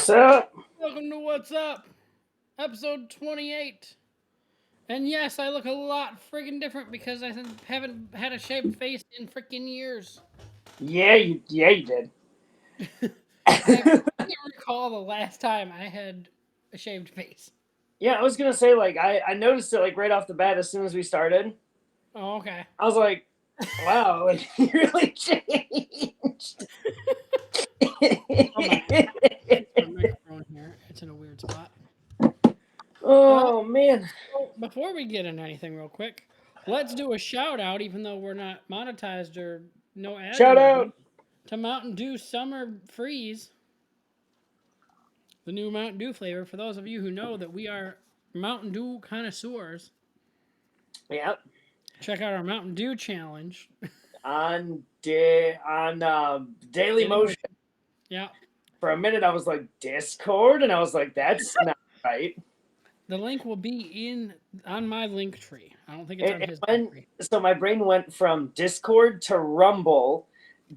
What's up? Welcome to What's Up, episode 28. And yes, I look a lot friggin' different because I haven't had a shaved face in freaking years. Yeah, you did. I can't recall the last time I had a shaved face. Yeah, I was gonna say like I noticed it like right off the bat as soon as we started. Oh, okay. I was like, wow, like you really changed. Hold on. It's my microphone here. It's in a weird spot. Uh, Oh man. so before we get into anything real quick, let's do a shout out, even though we're not monetized or no ads or Shout nothing, out. to Mountain Dew Summer Freeze. The new Mountain Dew flavor. For those of you who know that we are Mountain Dew connoisseurs, Yeah. check out our Mountain Dew challenge. On Daily Daily Motion. Motion. Yeah. For a minute I was like Discord and I was like, that's not right. The link will be on my link tree. I don't think it's on his When, link tree. so my brain went from Discord to Rumble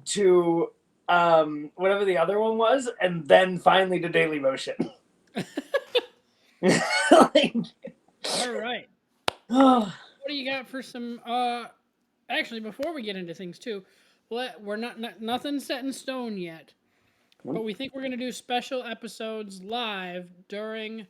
to whatever the other one was, and then finally to Daily Motion. Like, All right. oh, What do you got for some actually before we get into things too, we're not nothing's set in stone yet. But we think we're going to do special episodes live during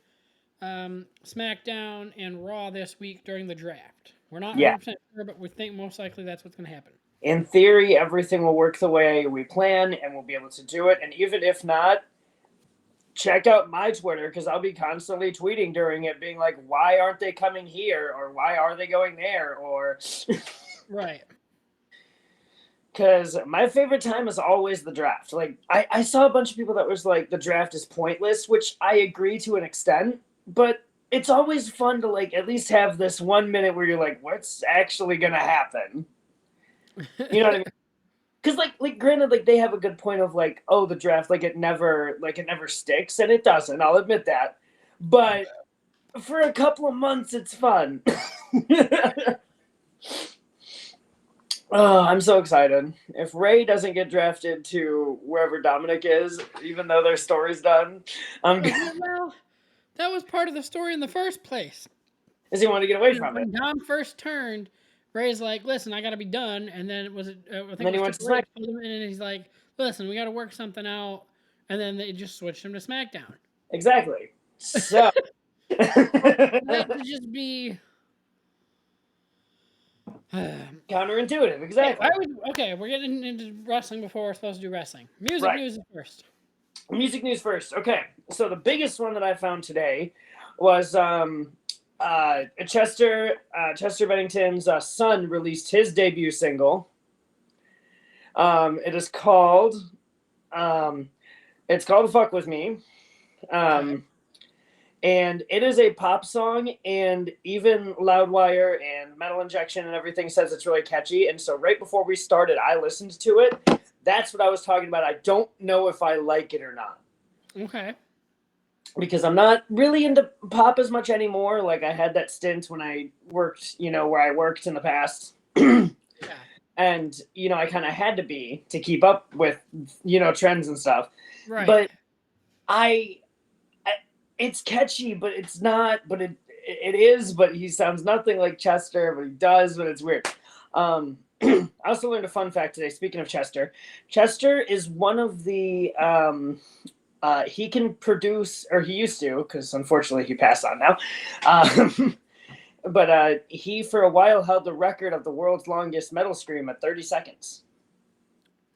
SmackDown and Raw this week during the draft. We're not yeah. 100% sure, but we think most likely that's what's going to happen. In theory, everything will work the way we plan, and we'll be able to do it. And even if not, check out my Twitter because I'll be constantly tweeting during it, being like, "Why aren't they coming here?" or "Why are they going there?" or Right. Because my favorite time is always the draft. Like I saw a bunch of people that was like the draft is pointless, which I agree to an extent, but it's always fun to like at least have this 1 minute where you're like, what's actually gonna happen? You know what I mean? Because like granted, like they have a good point of like, oh, the draft, like it never sticks, and it doesn't. I'll admit that, but for a couple of months, it's fun. Oh, I'm so excited. If Ray doesn't get drafted to wherever Dominic is, even though their story's done, Well, that was part of the story in the first place. Does he want to get away from it? When Dom first turned, Ray's like, "Listen, I got to be done," and then I think And it then he was went to Triple H Smack. told him, and he's like, "Listen, we got to work something out," and then they just switched him to SmackDown. Exactly. So That would just be counterintuitive. Exactly. Okay, we're getting into wrestling before we're supposed to do wrestling. Music Right. news is first. Music news first. Okay. So the biggest one that I found today was Chester Bennington's son released his debut single. It is called "Fuck with Me," and it is a pop song. And even Loudwire and Metal Injection and everything says it's really catchy. And so right before we started, I listened to it. That's what I was talking about. I don't know if I like it or not. Okay. Because I'm not really into pop as much anymore. Like I had that stint when I worked, where I worked in the past. Yeah. And, I kind of had to be to keep up with, trends and stuff. Right. But it's catchy, but it's not, but it is, but he sounds nothing like Chester, but he does, but it's weird. I also learned a fun fact today. Speaking of Chester is one of the, he can produce, or he used to, because unfortunately he passed on now. But he, for a while, held the record of the world's longest metal scream at 30 seconds.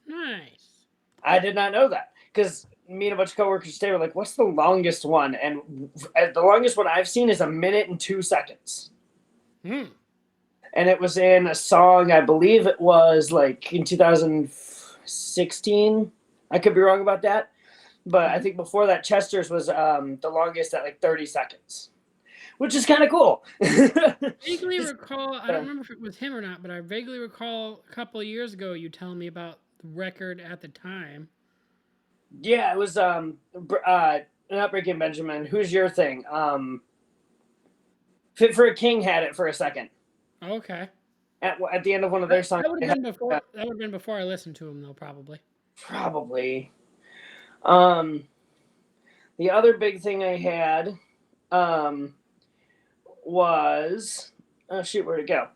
Nice. I did not know that, because me and a bunch of coworkers today were like, what's the longest one? And the longest one I've seen is 1 minute and 2 seconds. And it was in a song, I believe it was like in 2016. I could be wrong about that. But I think before that, Chester's was the longest at like 30 seconds, which is kind of cool. I vaguely recall, I don't remember if it was him or not, but I vaguely recall a couple of years ago you telling me about the record at the time. Yeah, it was not Breaking Benjamin. Who's your thing? Fit for a King had it for a second. Okay. At the end of one of their songs. That would have been before I listened to him, though, probably. Probably. the other big thing I had was, oh shoot, where'd it go?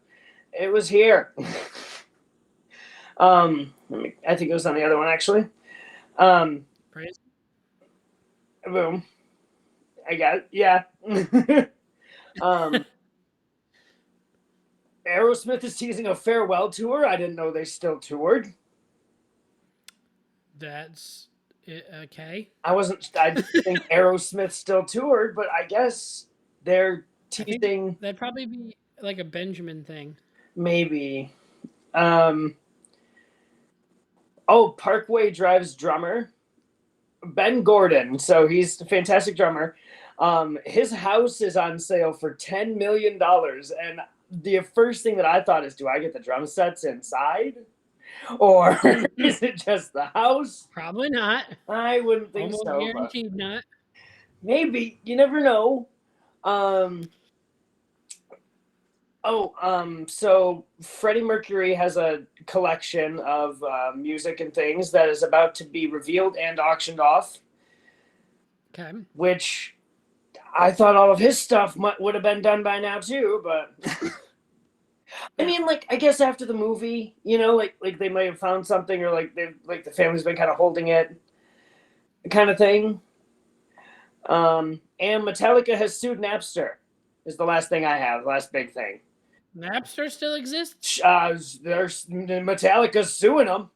It was here. I think it was on the other one actually. Praise. Boom. I got it. Yeah. Aerosmith is teasing a farewell tour. I didn't know they still toured. That's okay. I didn't think Aerosmith still toured, but I guess they're I think teasing that'd probably be like a Benjamin thing. maybe. Parkway Drive's drummer, Ben Gordon. So he's a fantastic drummer. His house is on sale for $10 million. And the first thing that I thought is, do I get the drum sets inside? Or is it just the house? Probably not. I wouldn't think Almost so. guaranteed not. Maybe. You never know. So Freddie Mercury has a collection of music and things that is about to be revealed and auctioned off. Okay. Which I thought all of his stuff would have been done by now too, but I mean, like, I guess after the movie, like they might have found something, or like the family's been kind of holding it, kind of thing. And Metallica has sued Napster. Is the last thing I have. Last big thing. Napster still exists? There's Metallica's suing them.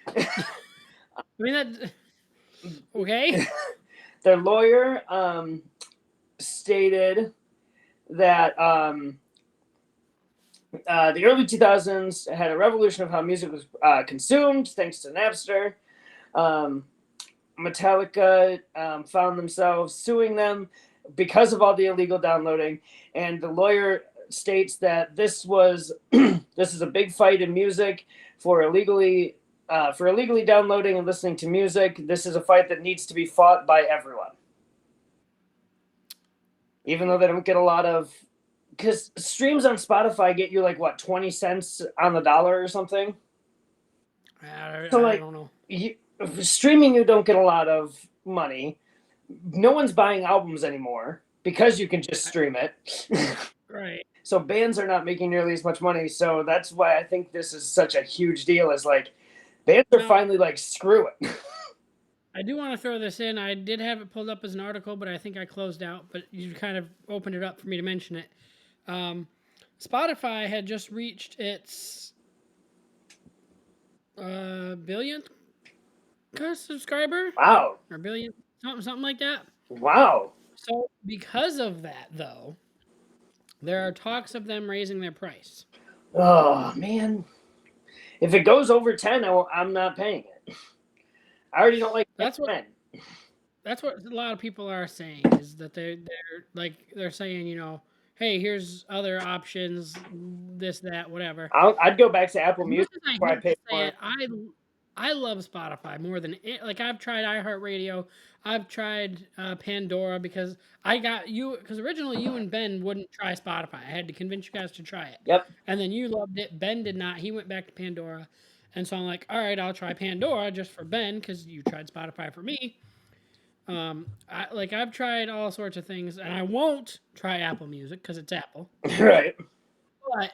I mean that. Okay. Their lawyer stated that the early 2000s had a revolution of how music was consumed thanks to Napster. Metallica found themselves suing them because of all the illegal downloading, and the lawyer states that this is a big fight in music for illegally downloading and listening to music. This is a fight that needs to be fought by everyone, even though they don't get a lot of, because streams on Spotify get you like what, 20 cents on the dollar or something. I don't know. Streaming, you don't get a lot of money. No one's buying albums anymore because you can just stream it. Right. So bands are not making nearly as much money. So that's why I think this is such a huge deal, is like bands are finally like, screw it. I do want to throw this in. I did have it pulled up as an article, but I think I closed out. But you kind of opened it up for me to mention it. Spotify had just reached its billionth subscriber. Wow. Or billion, something like that. Wow. So because of that, though, there are talks of them raising their price. Oh man, if it goes over 10, I'm not paying it. I already don't like That's what 10. That's what a lot of people are saying, is that they're saying, hey, here's other options, this, that, whatever. I'd go back to Apple Music before I pay for it. I love Spotify more than like I've tried iHeartRadio, I've tried Pandora, because originally you and Ben wouldn't try Spotify. I had to convince you guys to try it. Yep. And then you loved it. Ben did not. He went back to Pandora, and so I'm like, all right, I'll try Pandora just for Ben because you tried Spotify for me. I've tried all sorts of things, and I won't try Apple Music because it's Apple. Right. But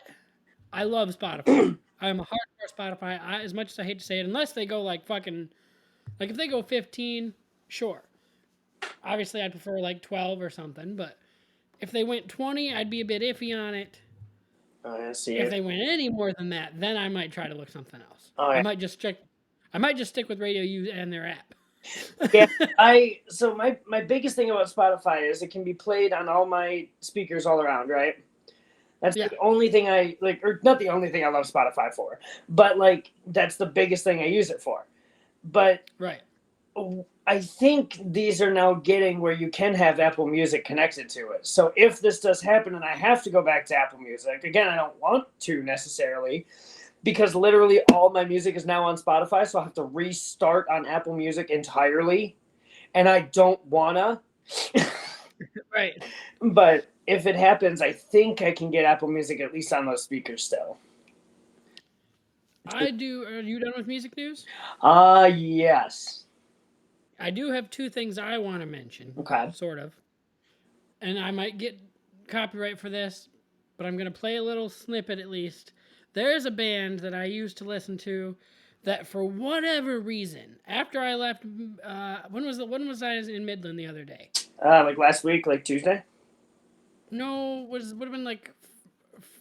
I love Spotify. I'm a hardcore Spotify. As much as I hate to say it, unless they go like if they go 15, sure. Obviously, I'd prefer like 12 or something. But if they went 20, I'd be a bit iffy on it. I see. If they went any more than that, then I might try to look something else. Oh, yeah. I might just stick with Radio U and their app. Yeah, so my biggest thing about Spotify is it can be played on all my speakers all around, right? That's the only thing I like, or not the only thing I love Spotify for, but like that's the biggest thing I use it for. But right, I think these are now getting where you can have Apple Music connected to it. So if this does happen and I have to go back to Apple Music, again, I don't want to necessarily, because literally all my music is now on Spotify, so I have to restart on Apple Music entirely, and I don't wanna. Right. But if it happens, I think I can get Apple Music at least on those speakers still. I do. Are you done with music news? Yes. I do have two things I want to mention. Okay. Sort of. And I might get copyright for this, but I'm going to play a little snippet at least. There's a band that I used to listen to that for whatever reason, after I left, when was I in Midland the other day? Like last week, like Tuesday? No, would have been like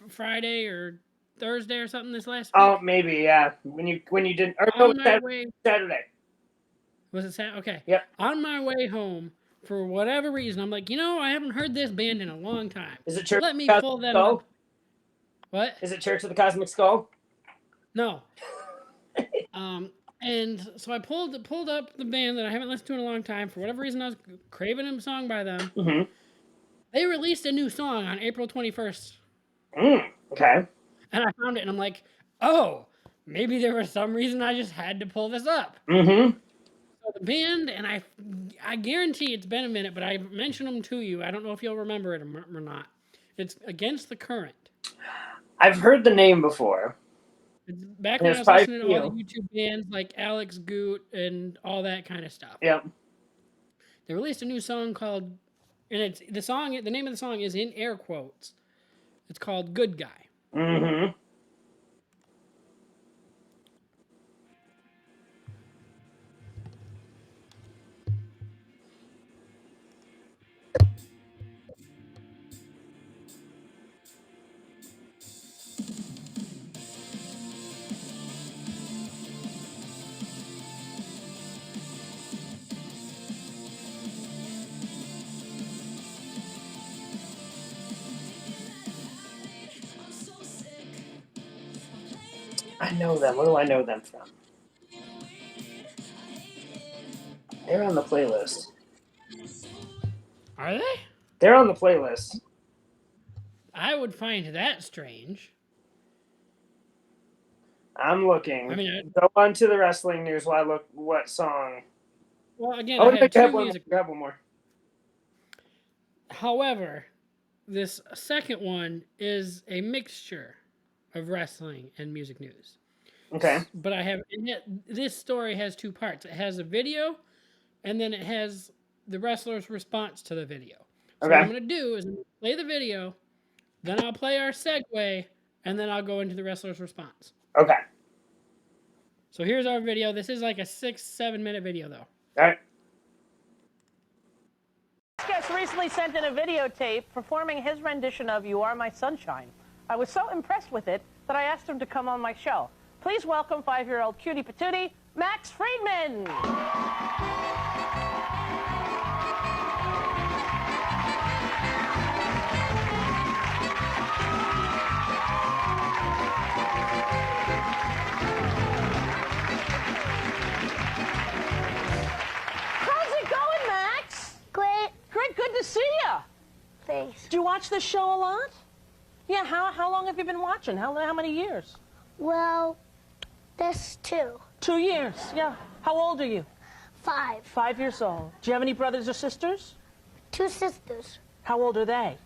Friday or Thursday or something this last week. Oh, maybe, yeah. When you didn't, or no, Saturday. Was it Saturday? Okay. Yep. On my way home, for whatever reason, I'm like, I haven't heard this band in a long time. Is it Church? Let me pull that up. What? Is it Church of the Cosmic Skull? No. And so I pulled up the band that I haven't listened to in a long time. For whatever reason, I was craving a song by them. Mm-hmm. They released a new song on April 21st. Okay. And I found it, and I'm like, oh, maybe there was some reason I just had to pull this up. Mm-hmm. So the band, and I guarantee it's been a minute, but I mentioned them to you. I don't know if you'll remember it or not. It's Against the Current. I've heard the name before. It's back when I was listening to all the YouTube bands like Alex Goot and all that kind of stuff. Yep. They released a new song called, and the name of the song is in air quotes. It's called Good Guy. Mm-hmm. I know them. Where do I know them from? They're on the playlist. Are they? They're on the playlist. I would find that strange. I'm looking. I mean, go on to the wrestling news while I look what song. Well, again, I have two music. Grab one more. However, this second one is a mixture of wrestling and music news. Okay. But this story has two parts. It has a video, and then it has the wrestler's response to the video. So what I'm going to do is play the video, then I'll play our segue, and then I'll go into the wrestler's response. Okay. So here's our video. This is like a 6-7 minute video, though. All right. This guest recently sent in a videotape performing his rendition of You Are My Sunshine. I was so impressed with it that I asked him to come on my show. Please welcome 5-year-old cutie patootie, Max Friedman. How's it going, Max? Great. Great, good to see you. Thanks. Do you watch this show a lot? Yeah, how long have you been watching? How many years? Well, there's 2. 2 years, yeah. How old are you? 5. 5 years old. Do you have any brothers or sisters? 2 sisters. How old are they?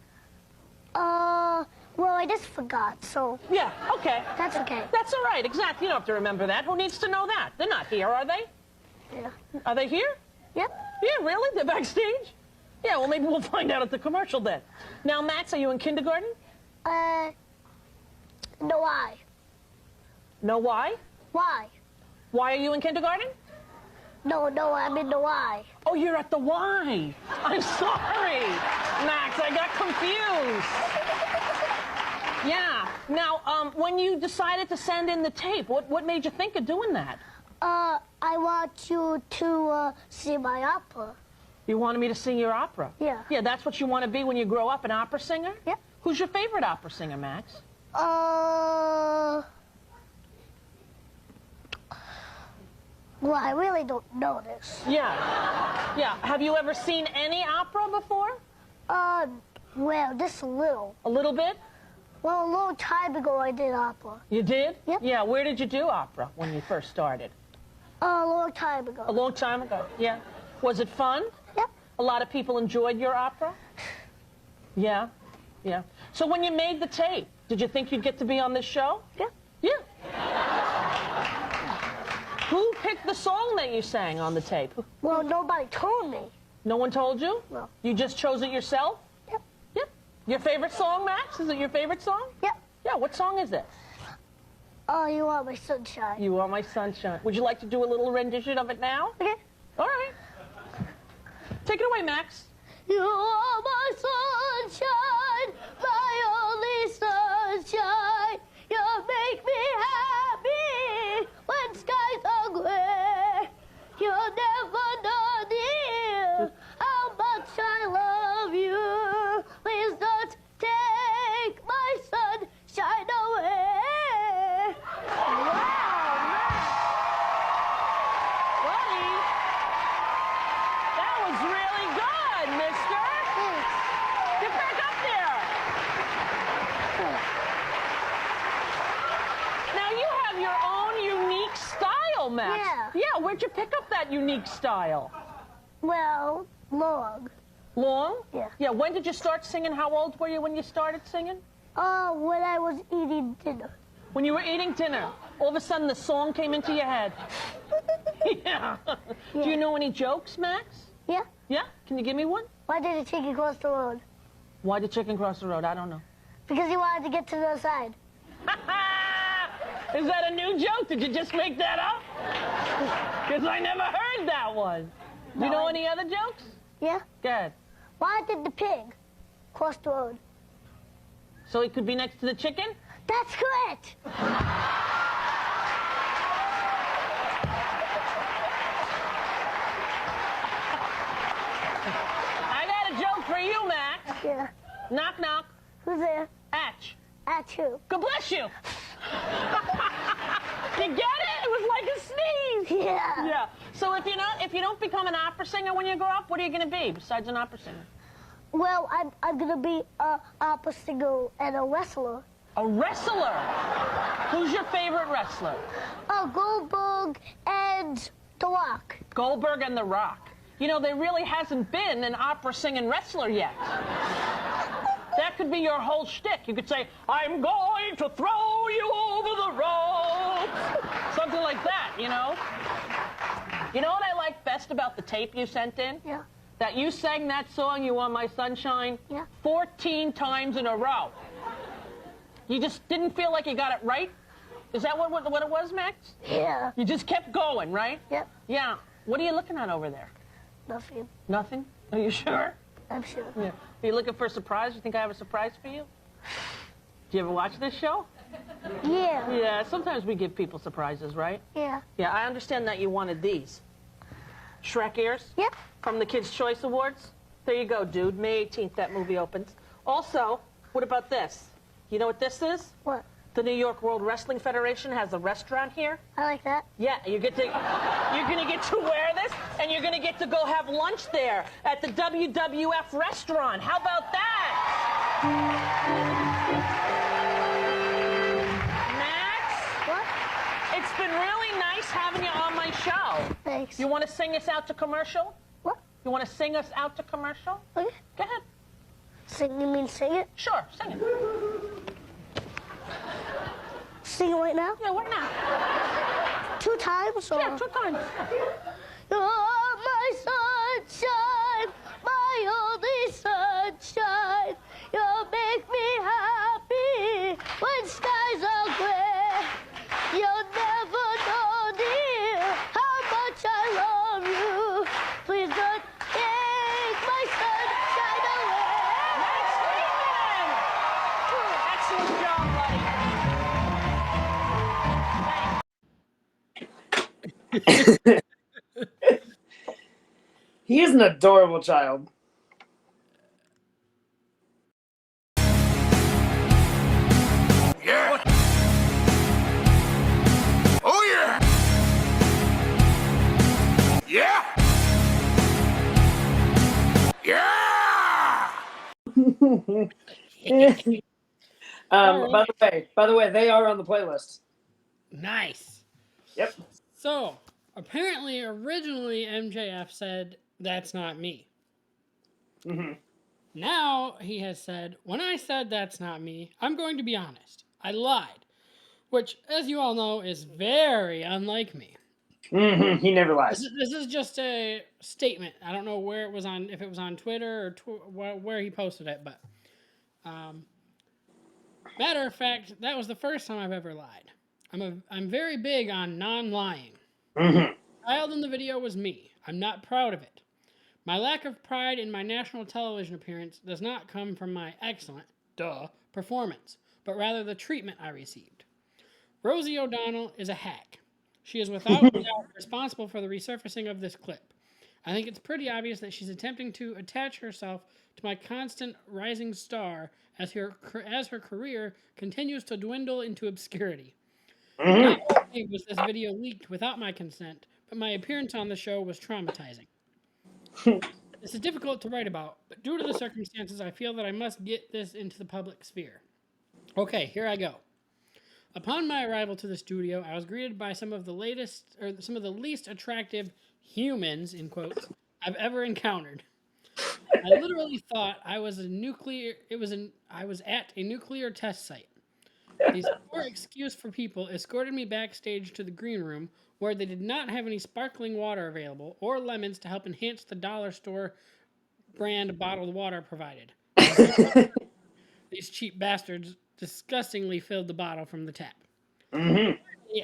Well, I just forgot, so Yeah, okay. that's okay. That's all right, exactly. You don't have to remember that. Who needs to know that? They're not here, are they? Yeah. Are they here? Yep. Yeah, really? They're backstage? Yeah, well, maybe we'll find out at the commercial then. Now, Max, are you in kindergarten? No, why? No, why? Why? Why are you in kindergarten? No, I'm in the Y. Oh, you're at the Y. I'm sorry, Max. I got confused. Yeah. Now, when you decided to send in the tape, what made you think of doing that? I want you to see my opera. You wanted me to sing your opera? Yeah. Yeah, that's what you want to be when you grow up, an opera singer? Yep. Who's your favorite opera singer, Max? Well, I really don't know this. Yeah. Yeah. Have you ever seen any opera before? Well, just a little. A little bit? Well, a long time ago I did opera. You did? Yep. Yeah. Where did you do opera when you first started? A long time ago. A long time ago. Yeah. Was it fun? Yep. A lot of people enjoyed your opera? Yeah. Yeah. So when you made the tape, did you think you'd get to be on this show? Yep. Yeah. Who picked pick the song that you sang on the tape? Well, nobody told me. No one told you? No. You just chose it yourself? Yep. Yep. Your favorite song, Max? Is it your favorite song? Yep. Yeah, what song is it? Oh, you are my sunshine. You Are My Sunshine. Would you like to do a little rendition of it now? Okay. All right. Take it away, Max. You are my sunshine, my only sunshine. You make me happy when skies are gray. You never know, dear, how much I love you. Please don't take my sunshine away. Buddy, that was really good, mister. Get back up there. Now you have your own unique style, Max. Yeah. Where'd you pick up that unique style? Well, long. Long? Yeah. Yeah, when did you start singing? How old were you when you started singing? Oh, when I was eating dinner. When you were eating dinner. All of a sudden the song came into your head. Yeah. Do you know any jokes, Max? Yeah? Yeah? Can you give me one? Why did the chicken cross the road? Why did chicken cross the road? I don't know. Because he wanted to get to the other side. Is that a new joke? Did you just make that up? Because I never heard that one. Do you know any other jokes? Yeah? Go ahead. Why did the pig cross the road? So he could be next to the chicken? That's correct. I got a joke for you, Max. Yeah. Knock, knock. Who's there? Atch. At you. God bless you. You get it? It was like a sneeze. Yeah. Yeah. So if you don't become an opera singer when you grow up, what are you going to be besides an opera singer? Well, I'm gonna be a opera singer and a wrestler. A wrestler. Who's your favorite wrestler? Goldberg and The Rock. Goldberg and The Rock. You know, there really hasn't been an opera singing wrestler yet. That could be your whole shtick. You could say, I'm going to throw you over the ropes. Something like that, you know? You know what I like best about the tape you sent in? Yeah. That you sang that song, You Are My Sunshine, Yeah. 14 times in a row. You just didn't feel like you got it right? Is that what it was, Max? Yeah. You just kept going, right? Yep. Yeah. What are you looking at over there? Nothing. Nothing? Are you sure? I'm sure. Yeah. Are you looking for a surprise? You think I have a surprise for you? Do you ever watch this show? Yeah. Yeah, sometimes we give people surprises, right? Yeah. Yeah, I understand that you wanted these. Shrek ears? Yep. From the Kids' Choice Awards? There you go, dude. May 18th, that movie opens. Also, what about this? You know what this is? What? The New York World Wrestling Federation has a restaurant here. I like that. Yeah, you're gonna get to wear this, and you're gonna get to go have lunch there at the WWF restaurant. How about that? Max, What? it's been really nice having you on my show. Thanks. You want to sing us out to commercial? What? You want to sing us out to commercial? Okay. Go ahead. Sing, you mean sing it? Sure, sing it. Sing it right now? Yeah, why not? 2 times? Or? Yeah, 2 times. You're my sunshine, my only sunshine. You make me happy when skies are gray. You'll never know, dear, how much I love you. Please don't take my sunshine away. Excellent job, buddy. He is an adorable child. Yeah. Oh yeah. Yeah. Yeah. By the way, they are on the playlist. Nice. Yep. So, apparently, originally MJF said, "That's not me." Mm-hmm. Now he has said, "When I said that's not me, I'm going to be honest. I lied." Which, as you all know, is very unlike me. He never This lies. is, this is just a statement. I don't know where it was on, if it was on Twitter or where he posted it, but matter of fact, that was the first time I've ever lied. I'm very big on non-lying. Mm-hmm. The child in the video was me. I'm not proud of it. My lack of pride in my national television appearance does not come from my excellent, performance, but rather the treatment I received. Rosie O'Donnell is a hack. She is without doubt responsible for the resurfacing of this clip. I think it's pretty obvious that she's attempting to attach herself to my constant rising star as her career continues to dwindle into obscurity. Not only was this video leaked without my consent, but my appearance on the show was traumatizing. This is difficult to write about, but due to the circumstances, I feel that I must get this into the public sphere. Okay, here I go. Upon my arrival to the studio, I was greeted by some of the least attractive humans, in quotes, I've ever encountered. I literally thought I was at a nuclear test site. These poor excuse for people escorted me backstage to the green room, where they did not have any sparkling water available or lemons to help enhance the dollar store brand bottled water provided. These cheap bastards disgustingly filled the bottle from the tap.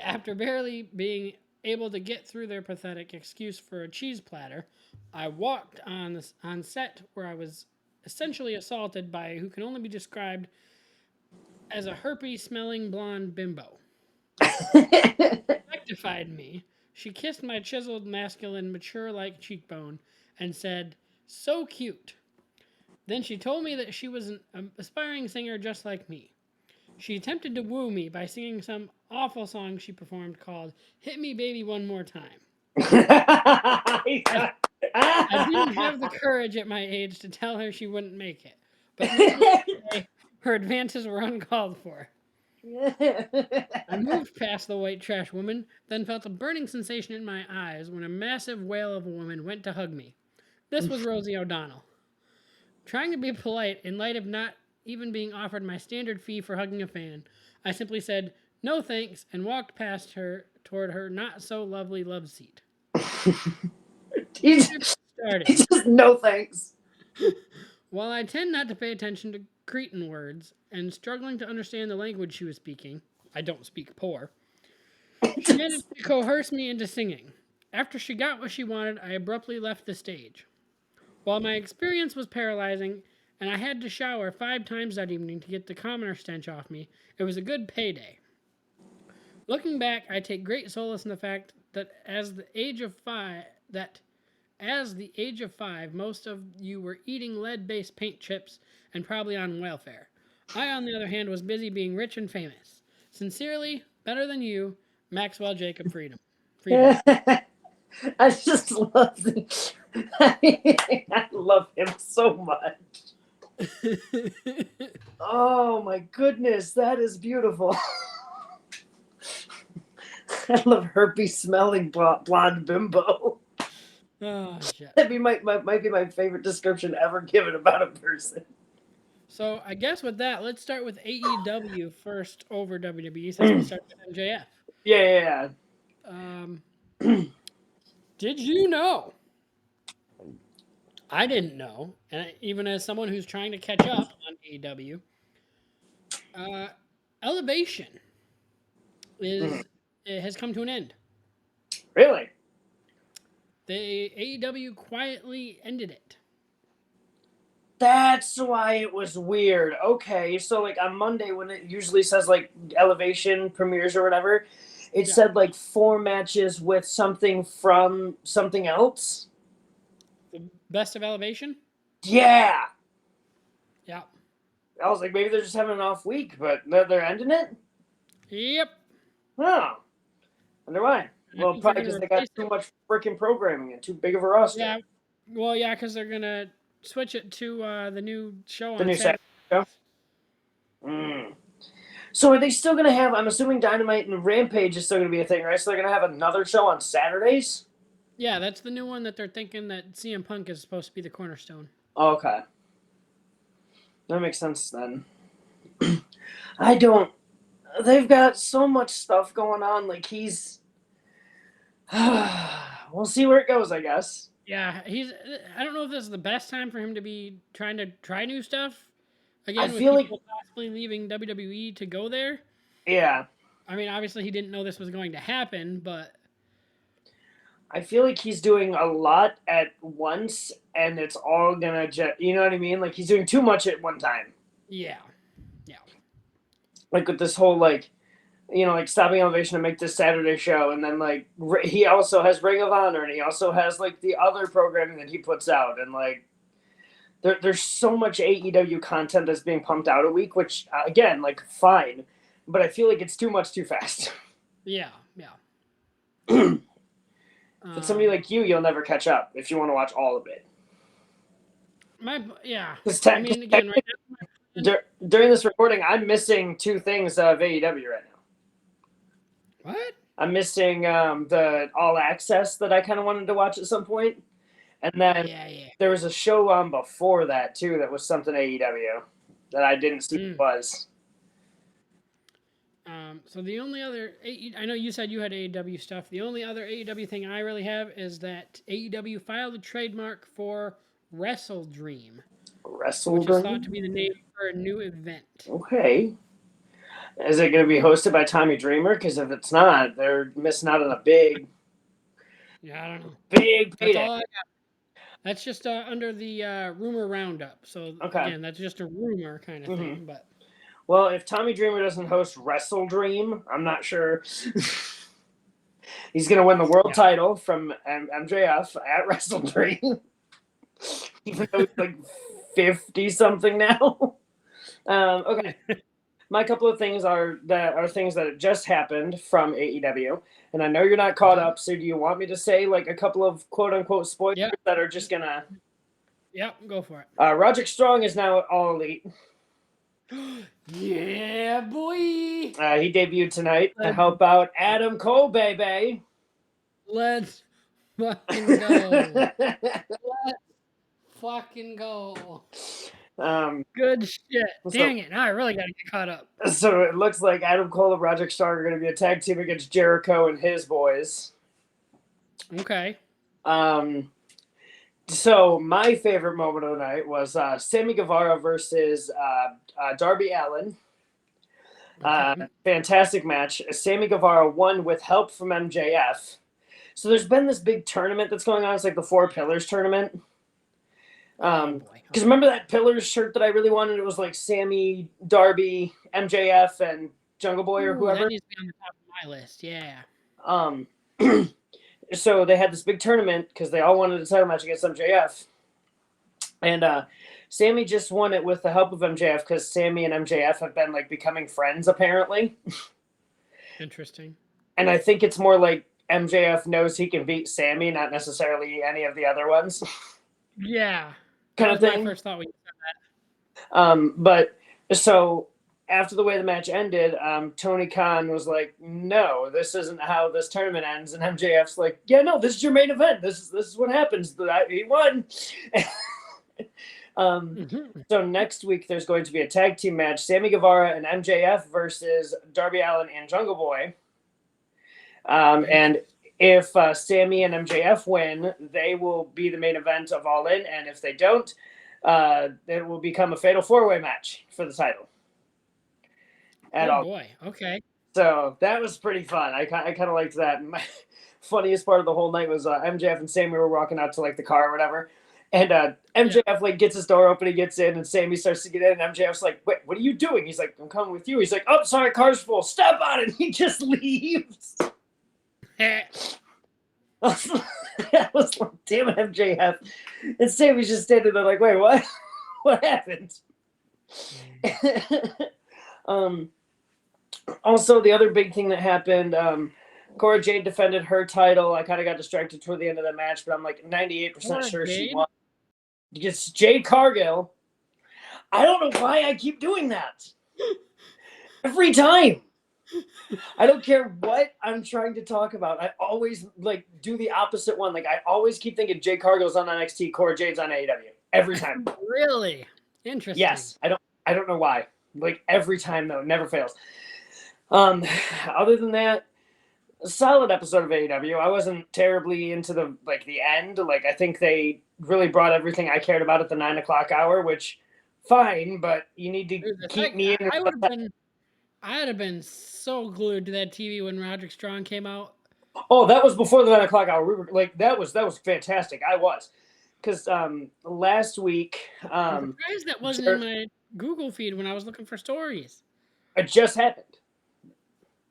After barely being able to get through their pathetic excuse for a cheese platter, I walked on set where I was essentially assaulted by who can only be described as a herpes-smelling blonde bimbo. Rectified me. She kissed my chiseled, masculine, mature-like cheekbone and said, "So cute." Then she told me that she was an aspiring singer just like me. She attempted to woo me by singing some awful song she performed called "Hit Me Baby One More Time." I didn't have the courage at my age to tell her she wouldn't make it, but her advances were uncalled for. I moved past the white trash woman, then felt a burning sensation in my eyes when a massive whale of a woman went to hug me. This was Rosie O'Donnell. Trying to be polite in light of not even being offered my standard fee for hugging a fan, I simply said, "No thanks," and walked past her toward her not-so-lovely love seat. He just, no thanks. While I tend not to pay attention to Cretan words and struggling to understand the language she was speaking, I don't speak poor, she managed to coerce me into singing. After she got what she wanted, I abruptly left the stage. While my experience was paralyzing and I had to shower 5 times that evening to get the commoner stench off me, it was a good payday. Looking back, I take great solace in the fact that as the age of 5, most of you were eating lead-based paint chips and probably on welfare. I, on the other hand, was busy being rich and famous. Sincerely, better than you, Maxwell Jacob Freedom. I just love I love him so much. Oh my goodness, that is beautiful. I love herpes smelling blonde bimbo. Oh, shit. That might be my favorite description ever given about a person. So I guess with that, let's start with AEW first over WWE since we started with MJF. Yeah. Did you know? I didn't know, and even as someone who's trying to catch up on AEW, Elevation it has come to an end. Really? The AEW quietly ended it. That's why it was weird. Okay, so like on Monday when it usually says like Elevation premieres or whatever, it said like 4 matches with something from something else. The Best of Elevation? Yeah. Yeah. I was like, maybe they're just having an off week, but they're ending it? Yep. Oh. Wonder why. Well, probably because they got too much freaking programming and too big of a roster. Yeah. Well, yeah, because they're going to switch it to the new show on The new Saturday. show? So are they still going to have, I'm assuming Dynamite and Rampage is still going to be a thing, right? So they're going to have another show on Saturdays? Yeah, that's the new one that they're thinking that CM Punk is supposed to be the cornerstone. Okay. That makes sense then. They've got so much stuff going on. Like We'll see where it goes, I guess. Yeah, I don't know if this is the best time for him to be trying to try new stuff. Again, I with feel like, people possibly leaving WWE to go there. yeah, I mean, obviously he didn't know this was going to happen, but I feel like he's doing a lot at once, and it's all gonna you know what I mean? Like he's doing too much at one time. yeah. Like with this whole like, like stopping Elevation to make this Saturday show, and then like he also has Ring of Honor, and he also has like the other programming that he puts out, and like there's so much AEW content that's being pumped out a week, which again, like fine, but I feel like it's too much too fast. Yeah. But somebody like you'll never catch up if you want to watch all of it. I mean, again, right now, during this recording, I'm missing two things of AEW right now. what? I'm missing the All Access that I kind of wanted to watch at some point. And then there was a show on before that, too, that was something AEW that I didn't see what it was. So the only other I know you said you had AEW stuff. The only other AEW thing I really have is that AEW filed a trademark for Wrestle Dream. Wrestle Which Dream? is thought to be the name for a new event. Okay. Is it going to be hosted by Tommy Dreamer? Because if it's not, they're missing out on a big... Yeah, I don't know. Big payday. That's all I got. That's just under the rumor roundup. So, again, that's just a rumor kind of thing. But well, if Tommy Dreamer doesn't host Wrestle Dream, I'm not sure. He's going to win the world title from MJF at Wrestle Dream. Even though he's like 50-something now. Okay. My couple of things are things that just happened from AEW. And I know you're not caught up, so do you want me to say like a couple of quote-unquote spoilers that are just going to... Yep, go for it. Roderick Strong is now at All Elite. Yeah, boy. He debuted tonight to help out Adam Cole, baby. Let's fucking go. Fucking go. Good shit. Dang it. Now I really got to get caught up. So it looks like Adam Cole and Roderick Strong are going to be a tag team against Jericho and his boys. Okay. So my favorite moment of the night was Sammy Guevara versus Darby Allin. Fantastic match. Sammy Guevara won with help from MJF. So there's been this big tournament that's going on. It's like the Four Pillars tournament. Because remember that Pillars shirt that I really wanted? It was like Sammy, Darby, MJF, and Jungle Boy or whoever. That needs to be on the top of my list. Yeah. So they had this big tournament because they all wanted a title match against MJF. And Sammy just won it with the help of MJF because Sammy and MJF have been like becoming friends apparently. Interesting. And I think it's more like MJF knows he can beat Sammy, not necessarily any of the other ones. Yeah. Kind of thing. My first thought when you said that. But so after the way the match ended, Tony Khan was like, "No, this isn't how this tournament ends." And MJF's like, "Yeah, no, this is your main event. This is what happens. He won." So next week there's going to be a tag team match: Sammy Guevara and MJF versus Darby Allin and Jungle Boy. And if Sammy and MJF win, they will be the main event of All In. And if they don't, it will become a fatal four-way match for the title. Boy. Okay. So that was pretty fun. I kind of liked that. And my funniest part of the whole night was MJF and Sammy were walking out to like the car or whatever. And MJF like gets his door open, he gets in, and Sammy starts to get in, and MJF's like, "Wait, what are you doing?" He's like, "I'm coming with you." He's like, "Oh, sorry, car's full. Step on it." And he just leaves. I was like, "Damn it, MJF!" And Sammy's just standing there like, "Wait, what? What happened?" Also, the other big thing that happened, Cora Jade defended her title. I kind of got distracted toward the end of the match, but I'm like 98% sure she won. It's Jade Cargill. I don't know why I keep doing that. Every time. I don't care what I'm trying to talk about. I always like do the opposite one. Like I always keep thinking Jade Cargill's on NXT, Cora Jade's on AEW. Every time. Really? Interesting. Yes. I don't know why. Like every time though, it never fails. Other than that, a solid episode of AEW. I wasn't terribly into the end. Like I think they really brought everything I cared about at the 9 o'clock hour, which fine, but you need to Dude, keep me in. I'd have been so glued to that TV when Roderick Strong came out. Oh, that was before the 9 o'clock hour. We were like that was fantastic. I was because last week I'm surprised that wasn't in my Google feed when I was looking for stories. it just happened.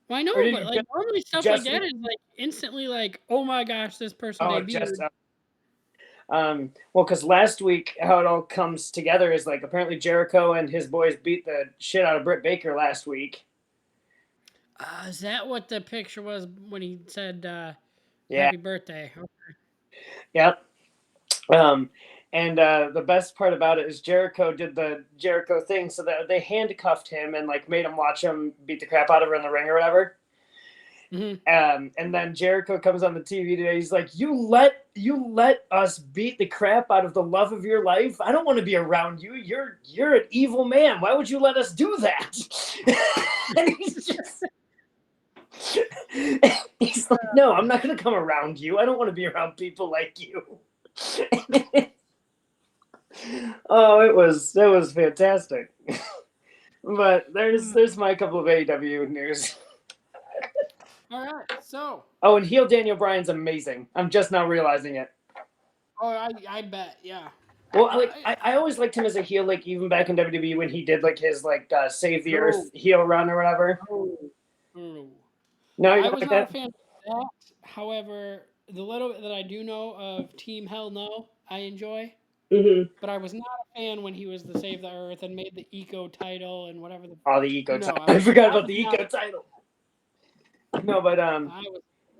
Well, I know, Or did but you like normally stuff like that is like instantly like, oh my gosh, this person Oh, debuted. just well, because last week how it all comes together is like apparently Jericho and his boys beat the shit out of Britt Baker last week. Is that what the picture was when he said Yeah. happy birthday? Okay. Yep. And the best part about it is Jericho did the Jericho thing so that they handcuffed him and like made him watch him beat the crap out of her in the ring or whatever. Mm-hmm. And then Jericho comes on the TV today. He's like, "You let us beat the crap out of the love of your life. I don't want to be around you. You're an evil man. Why would you let us do that?" And he's like, "No, I'm not going to come around you. I don't want to be around people like you." Oh, it was fantastic. But there's my couple of AEW news. All right, so. Oh, and heel Daniel Bryan's amazing. I'm just now realizing it. Oh, I bet, yeah. Well, I always liked him as a heel, like even back in WWE when he did like his Save the Earth heel run or whatever. No, I was not a fan of that. However, the little bit that I do know of Team Hell No, I enjoy. Mm-hmm. But I was not a fan when he was the Save the Earth and made the Eco title and whatever the. Oh, the Eco title. I I forgot about the Eco title. No, but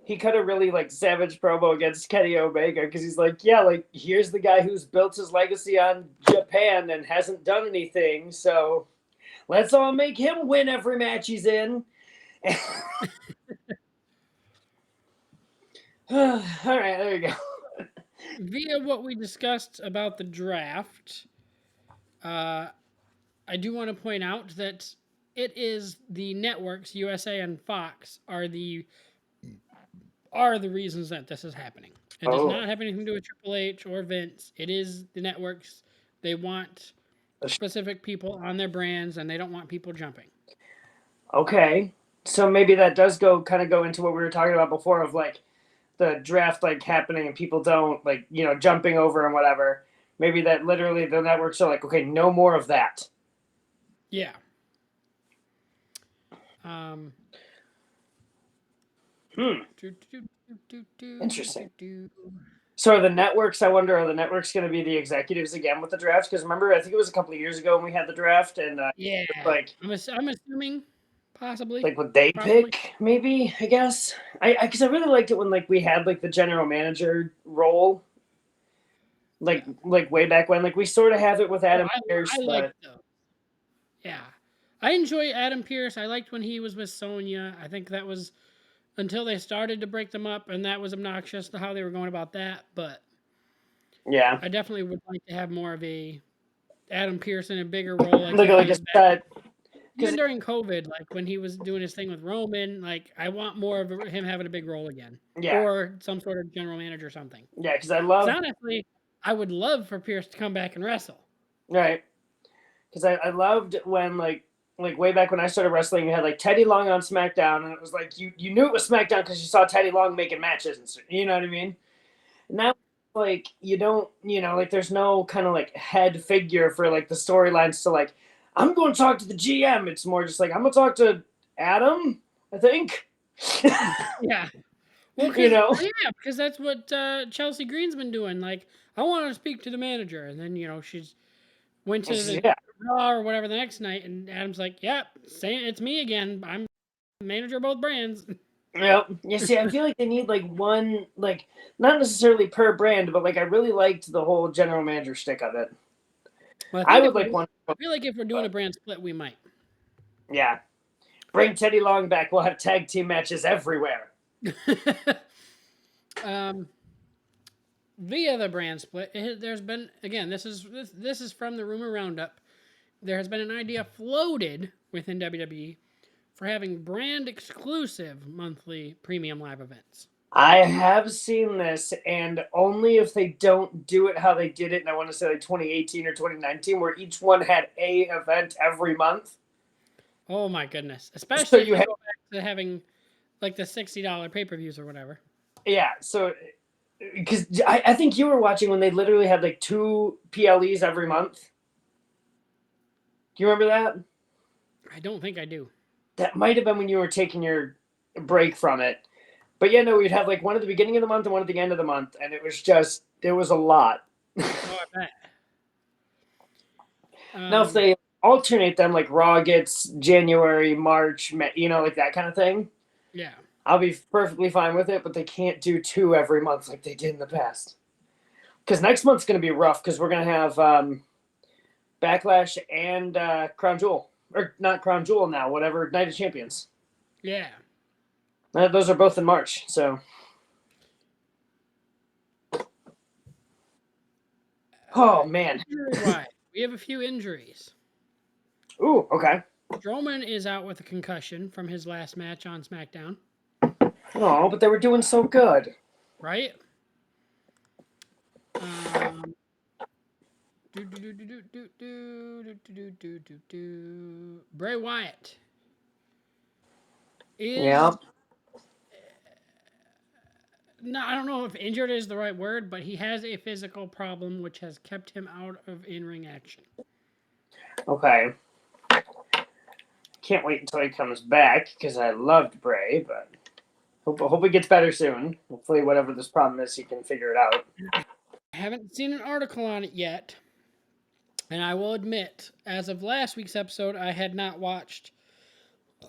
he cut a really savage promo against Kenny Omega because he's like, yeah, here's the guy who's built his legacy on Japan and hasn't done anything, so let's all make him win every match he's in. All right, there you go. Via what we discussed about the draft, I do want to point out that it is the networks, USA and Fox, are the reasons that this is happening. It does not have anything to do with Triple H or Vince. It is the networks. They want specific people on their brands, and they don't want people jumping. Okay, so maybe that does go into what we were talking about before of the draft happening and people don't jumping over and whatever. Maybe that literally the networks are like, okay, no more of that. Yeah. Interesting. So are the networks, I wonder, are the networks going to be the executives again with the draft? Because remember, I think it was a couple of years ago when we had the draft, and yeah, I'm assuming possibly. Would they pick? Maybe, I guess. Because I really liked it when we had the general manager role. Way back when, we sort of have it with Adam Pearce. Yeah, I enjoy Adam Pearce. I liked when he was with Sonya. I think that was until they started to break them up, and that was obnoxious to how they were going about that. But yeah, I definitely would like to have more of a Adam Pearce in a bigger role. Even during COVID, when he was doing his thing with Roman, I want more of him having a big role again. Yeah. Or some sort of general manager or something. Yeah, because honestly, I would love for Pearce to come back and wrestle. Right. Because I loved when, way back when I started wrestling, you had, Teddy Long on SmackDown, and it was you knew it was SmackDown because you saw Teddy Long making matches, and you know what I mean? Now, you don't, there's no kind of, head figure for, the storylines to, I'm going to talk to the GM. It's more just I'm going to talk to Adam, I think. Yeah. Well, because that's what Chelsea Green's been doing. I want to speak to the manager, and then she's went to the Raw or whatever the next night, and Adam's like, "Yep, saying it's me again. I'm manager of both brands." Yep. Yeah. See, I feel they need one, not necessarily per brand, but I really liked the whole general manager shtick of it. Well, I would one. I feel if we're doing a brand split, we might. Yeah. Bring Teddy Long back. We'll have tag team matches everywhere. Via the brand split, there's been, again, this is from the rumor roundup. There has been an idea floated within WWE for having brand exclusive monthly premium live events. I have seen this, and only if they don't do it how they did it, and I want to say like 2018 or 2019, where each one had a event every month. Oh my goodness! Especially if you you have- go back to having like the $60 pay-per-views or whatever. Yeah, so because I think you were watching when they literally had like 2 PLEs every month. Do you remember that? I don't think I do. That might have been when you were taking your break from it. But yeah, no, we'd have like one at the beginning of the month and one at the end of the month, and it was a lot. Oh, I bet. Now, if they alternate them, like Raw gets January, March, like that kind of thing, yeah, I'll be perfectly fine with it, but they can't do 2 every month like they did in the past. Because next month's going to be rough because we're going to have Backlash and Crown Jewel. Or not Crown Jewel now, whatever, Night of Champions. yeah. Those are both in March, so. Oh, man. Injury-wise, we have a few injuries. Ooh, okay. Strowman is out with a concussion from his last match on SmackDown. Oh, but they were doing so good. Right? Bray Wyatt is no, I don't know if injured is the right word, but he has a physical problem which has kept him out of in-ring action. Okay. Can't wait until he comes back because I loved Bray, but hope he gets better soon. Hopefully, whatever this problem is, he can figure it out. I haven't seen an article on it yet, and I will admit, as of last week's episode, I had not watched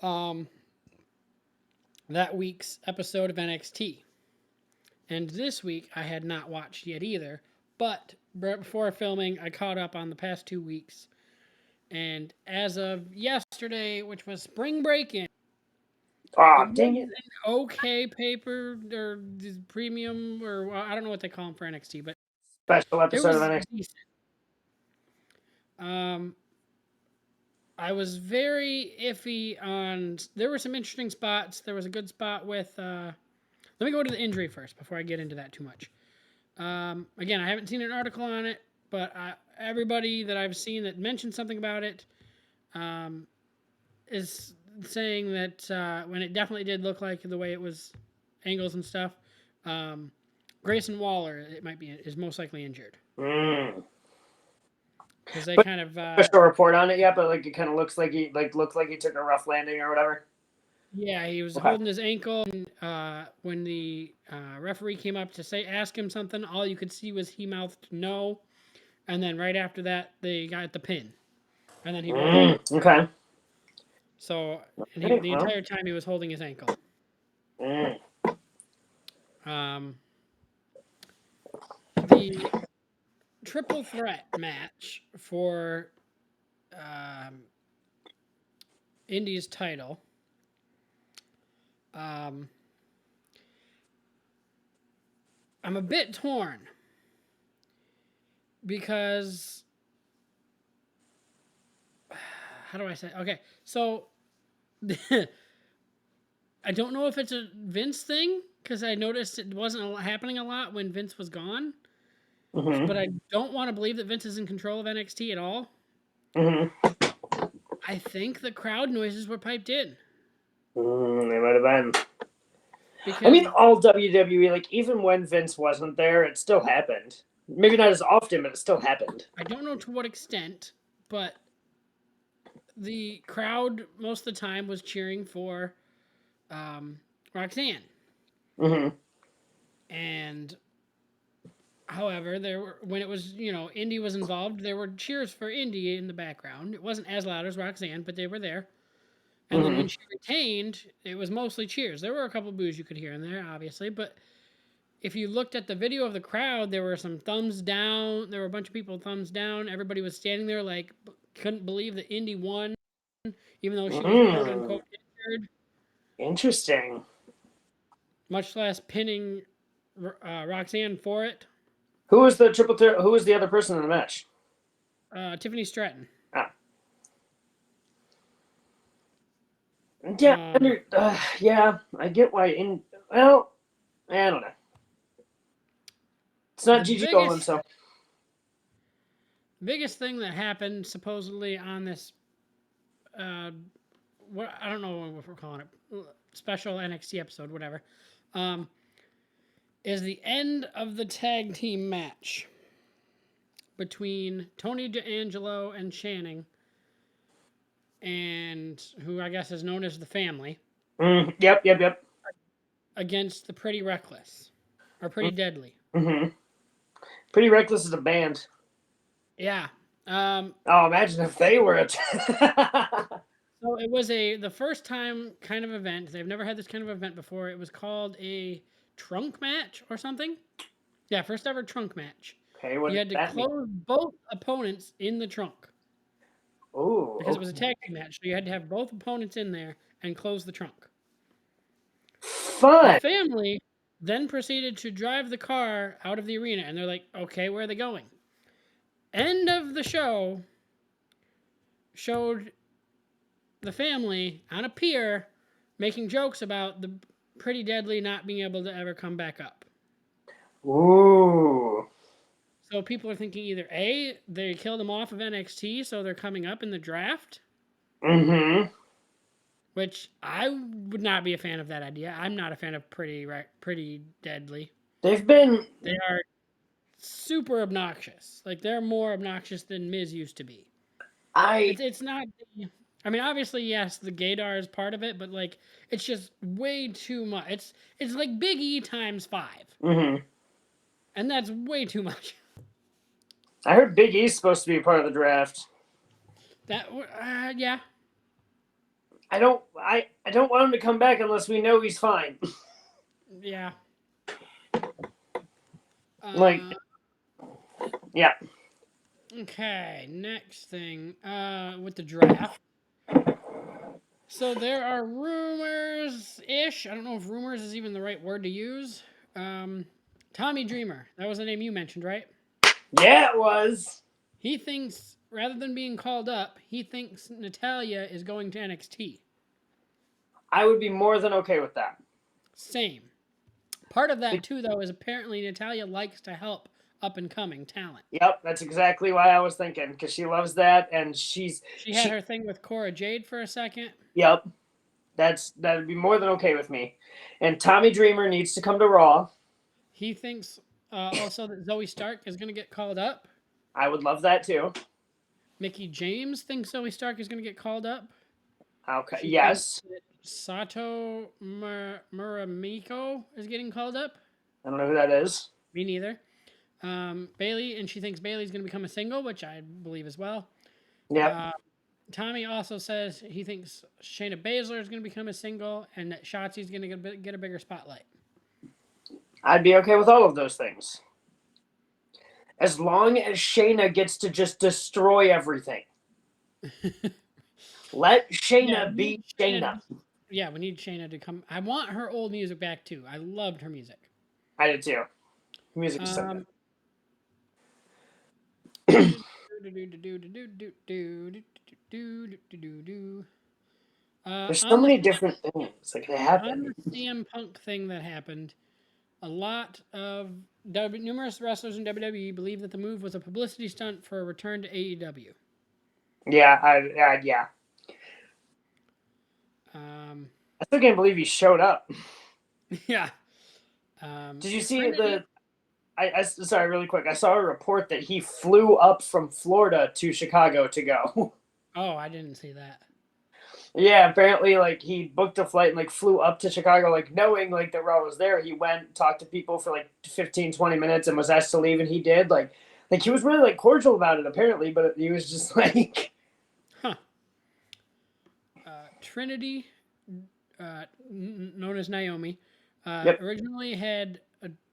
that week's episode of NXT. And this week, I had not watched yet either. But before filming, I caught up on the past 2 weeks. And as of yesterday, which was spring break-in, Oh, dang it. okay paper or premium, or well, I don't know what they call them for NXT, but Special it episode was of NXT. decent. I was very iffy on. There were some interesting spots. There was a good spot with. Let me go to the injury first before I get into that too much. Again, I haven't seen an article on it, but everybody that I've seen that mentioned something about it is saying that when it definitely did look like the way it was, angles and stuff, Grayson Waller is most likely injured. Because they kind of Special report on it yet, but like it kind of looks like he took a rough landing or whatever. Yeah, he was Okay. holding his ankle, and when the referee came up to ask him something, all you could see was he mouthed no, and then right after that, they got the pin, and then he rolled. Okay. So and Okay, the entire time he was holding his ankle. The triple threat match for Indy's title. I'm a bit torn because how do I say? Okay, so I don't know if it's a Vince thing because I noticed it wasn't happening a lot when Vince was gone. Mm-hmm. But I don't want to believe that Vince is in control of NXT at all. Mm-hmm. I think the crowd noises were piped in. They might have been. Because, I mean, all WWE, like even when Vince wasn't there, it still happened. Maybe not as often, but it still happened. I don't know to what extent, but the crowd most of the time was cheering for Roxanne. Mm-hmm. And however, when it was, Indy was involved, there were cheers for Indy in the background. It wasn't as loud as Roxanne, but they were there. And then when she retained, it was mostly cheers. There were a couple boos you could hear in there, obviously, but if you looked at the video of the crowd, there were some thumbs down. There were a bunch of people thumbs down. Everybody was standing there like couldn't believe that Indy won, even though she was quote unquote injured. Interesting. Much less pinning Roxanne for it. Who was the triple threat? Who was the other person in the match? Tiffany Stratton. Yeah, yeah, I get why. Well, I don't know. It's not The Gigi Dolan, so. biggest thing that happened supposedly on this, what I don't know what we're calling it, special NXT episode, whatever, um, is the end of the tag team match between Tony D'Angelo and Channing, and who I guess is known as the Family, Yep. against the Pretty Reckless, or Pretty Deadly. Mm-hmm. Pretty Reckless is a band. Yeah. Oh, imagine if they were a. So it was the first time kind of event. They've never had this kind of event before. It was called a trunk match or something. Yeah, first ever trunk match. Okay, what You does had to that mean? close both opponents in the trunk Oh, because it was a tag team match. So you had to have both opponents in there and close the trunk. The fun. Family then proceeded to drive the car out of the arena, and they're like, "Okay, where are they going?" End of the show showed the Family on a pier making jokes about the Pretty Deadly not being able to ever come back up. Ooh. So people are thinking either A, they killed them off of NXT, so they're coming up in the draft, Mm-hmm. which I would not be a fan of that idea. I'm not a fan of Pretty Deadly. They've been. They are super obnoxious. Like they're more obnoxious than Miz used to be. It's not. I mean, obviously, yes, the gaydar is part of it, but like it's just way too much. It's like Big E times 5, Mm-hmm. and that's way too much. I heard Big E's supposed to be a part of the draft. That yeah. I don't want him to come back unless we know he's fine. Yeah. Like, yeah. Okay, next thing with the draft. So there are rumors-ish. I don't know if rumors is even the right word to use. Tommy Dreamer. That was the name you mentioned, right? Yeah, it was. He thinks, rather than being called up, he thinks Natalya is going to NXT. I would be more than okay with that. Same. Part of that, too, though, is apparently Natalya likes to help up-and-coming talent. Yep, that's exactly why I was thinking, because she loves that, and she had her thing with Cora Jade for a second. Yep. That'd be more than okay with me. And Tommy Dreamer needs to come to Raw. He thinks also that Zoe Stark is going to get called up. I would love that too. Mickey James thinks Zoe Stark is going to get called up. Okay. Yes. Sato Muramiko is getting called up. I don't know who that is. Me neither. Bailey, and she thinks Bailey's going to become a single, which I believe as well. Yeah. Tommy also says he thinks Shayna Baszler is going to become a single, and that Shotzi's going to get a bigger spotlight. I'd be okay with all of those things. As long as Shayna gets to just destroy everything. Let Shayna be Shayna. Yeah, we need Shayna to come. I want her old music back too. I loved her music. I did too. Music is so good. There's so many different things that could happen. On the CM Punk thing that happened, a lot of numerous wrestlers in WWE believe that the move was a publicity stunt for a return to AEW. Yeah, yeah. I still can't believe he showed up. Yeah. Did you see sorry, really quick. I saw a report that he flew up from Florida to Chicago to go. Oh, I didn't see that. Yeah, apparently, like, he booked a flight and, like, flew up to Chicago, like, knowing, like, that Raw was there. He went, talked to people for, like, 15, 20 minutes and was asked to leave, and he did. Like he was really, like, cordial about it, apparently, but he was just, like... Huh. Trinity, known as Naomi, originally had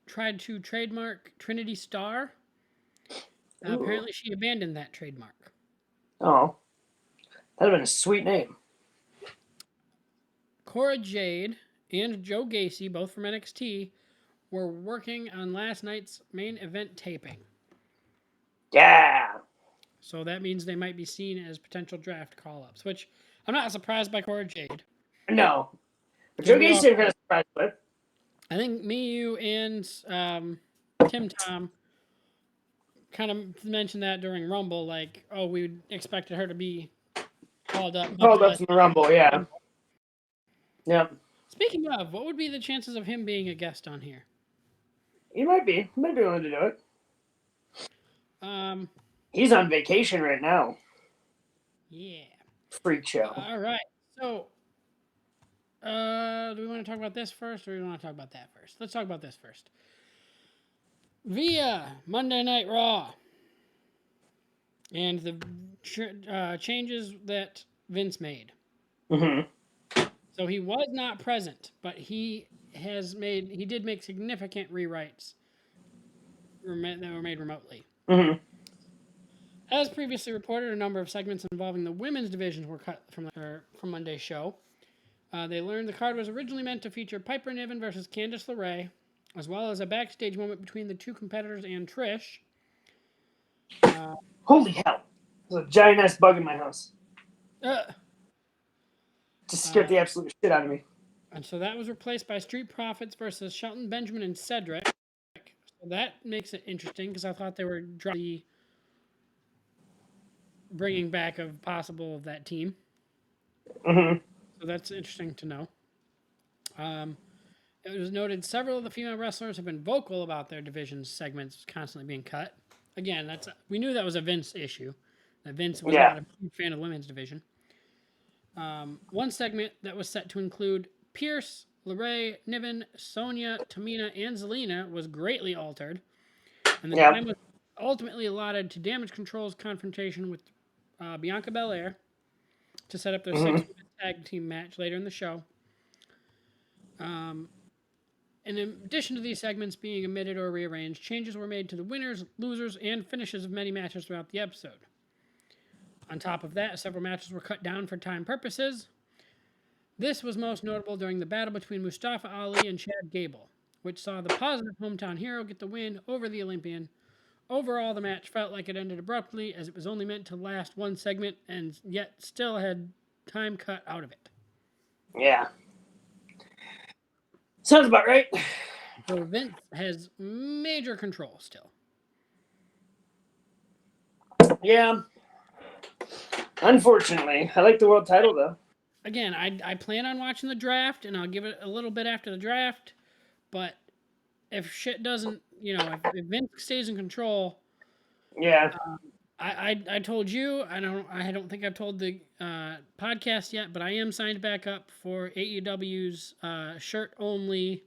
tried to trademark Trinity Star. Apparently, she abandoned that trademark. Oh. That'd have been a sweet name. Cora Jade and Joe Gacy, both from NXT, were working on last night's main event taping. Yeah. So that means they might be seen as potential draft call-ups, which I'm not surprised by Cora Jade. No. But Joe Gacy, I'm kind of surprised with. I think me, you, and Tim Tom kind of mentioned that during Rumble, like, oh, we expected her to be called up. Called up from the Rumble, yeah. Yep. Speaking of, what would be the chances of him being a guest on here? He might be. He might be willing to do it. Um, He's on vacation right now. Yeah. Freak show. All right. So, do we want to talk about this first, or do we want to talk about that first? Let's talk about this first. Via Monday Night Raw and the changes that Vince made. Mm-hmm. So he was not present, but he did make significant rewrites that were made remotely. Mm-hmm. As previously reported, a number of segments involving the women's divisions were cut from Monday's show. They learned the card was originally meant to feature Piper Niven versus Candice LeRae, as well as a backstage moment between the two competitors and Trish. Holy hell. There's a giant ass bug in my house. Just scared the absolute shit out of me. And so that was replaced by Street Profits versus Shelton Benjamin and Cedric. So that makes it interesting because I thought they were bringing back of possible of that team. Mm-hmm. So that's interesting to know. It was noted several of the female wrestlers have been vocal about their division segments constantly being cut. Again, we knew that was a Vince issue. That Vince was not a big fan of the women's division. One segment that was set to include Pierce, LeRae, Niven, Sonya, Tamina, and Zelina was greatly altered. And the time was ultimately allotted to Damage Control's confrontation with Bianca Belair to set up their six-woman tag team match later in the show. In addition to these segments being omitted or rearranged, changes were made to the winners, losers, and finishes of many matches throughout the episode. On top of that, several matches were cut down for time purposes. This was most notable during the battle between Mustafa Ali and Chad Gable, which saw the positive hometown hero get the win over the Olympian. Overall, the match felt like it ended abruptly, as it was only meant to last one segment and yet still had time cut out of it. Yeah. Sounds about right. So Vince has major control still. Yeah. Unfortunately. I like the world title, though. Again, I plan on watching the draft, and I'll give it a little bit after the draft. But if shit doesn't, if Vince stays in control, I told you, I don't think I've told the podcast yet, but I am signed back up for AEW's shirt only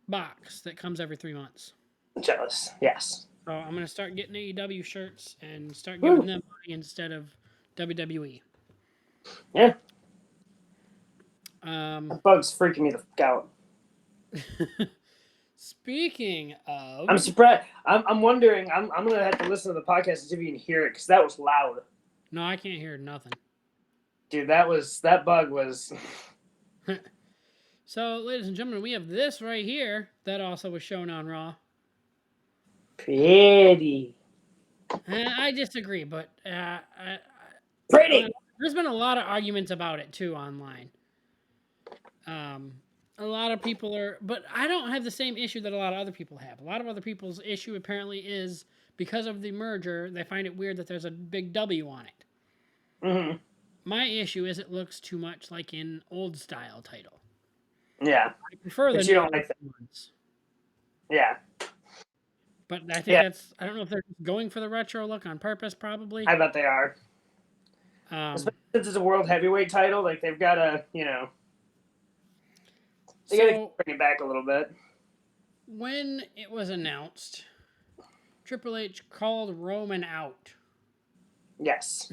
box that comes every 3 months. Jealous, yes. So I'm gonna start getting AEW shirts and start giving them money instead of WWE. Yeah. That bug's freaking me the fuck out. Speaking of, I'm surprised. I'm wondering. I'm gonna have to listen to the podcast and see if you can hear it because that was loud. No, I can't hear nothing. Dude, that bug was. So, ladies and gentlemen, we have this right here that also was shown on Raw. Pretty. I disagree, but pretty. There's been a lot of arguments about it too online. A lot of people but I don't have the same issue that a lot of other people have. A lot of other people's issue apparently is because of the merger, they find it weird that there's a big W on it. Mm-hmm. My issue is it looks too much like an old style title. Yeah. I prefer the you don't like that. ones. Yeah. But I think I don't know if they're going for the retro look on purpose, probably. I bet they are. Especially since it's a world heavyweight title, like they've got to, they got to bring it back a little bit. When it was announced, Triple H called Roman out. Yes.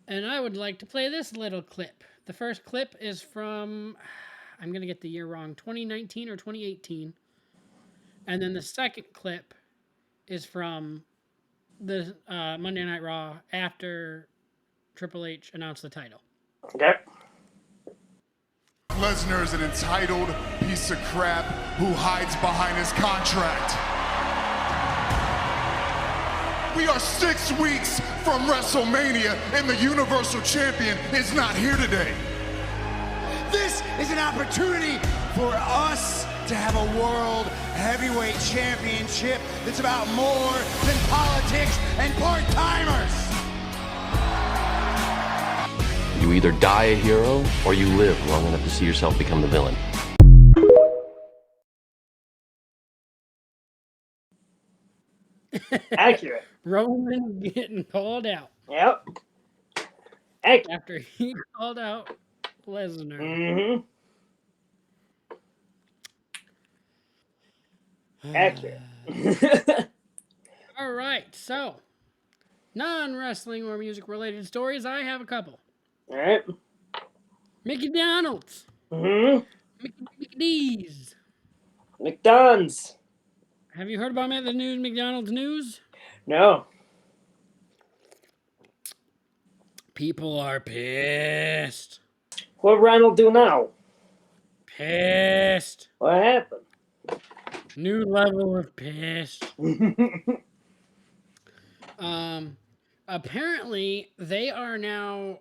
And I would like to play this little clip. The first clip is from, I'm going to get the year wrong, 2019 or 2018. And then the second clip is from the Monday Night Raw after Triple H announced the title. Okay. Lesnar is an entitled piece of crap who hides behind his contract. We are 6 weeks from WrestleMania, and the Universal Champion is not here today. This is an opportunity for us to have a World Heavyweight Championship that's about more than politics and part-timers. You either die a hero or you live long enough to see yourself become the villain. Accurate. Roman getting called out Yep. Accurate. after he called out Lesnar. Mm-hmm. Accurate. All right, so non-wrestling or music-related stories. I have a couple. All right. Mickey Donald's, Mm-hmm. Mickey D's. McDonald's. Have you heard about the news? McDonald's news? No. People are pissed. What Ronald do now? Pissed. What happened? New level of pissed. Apparently they are now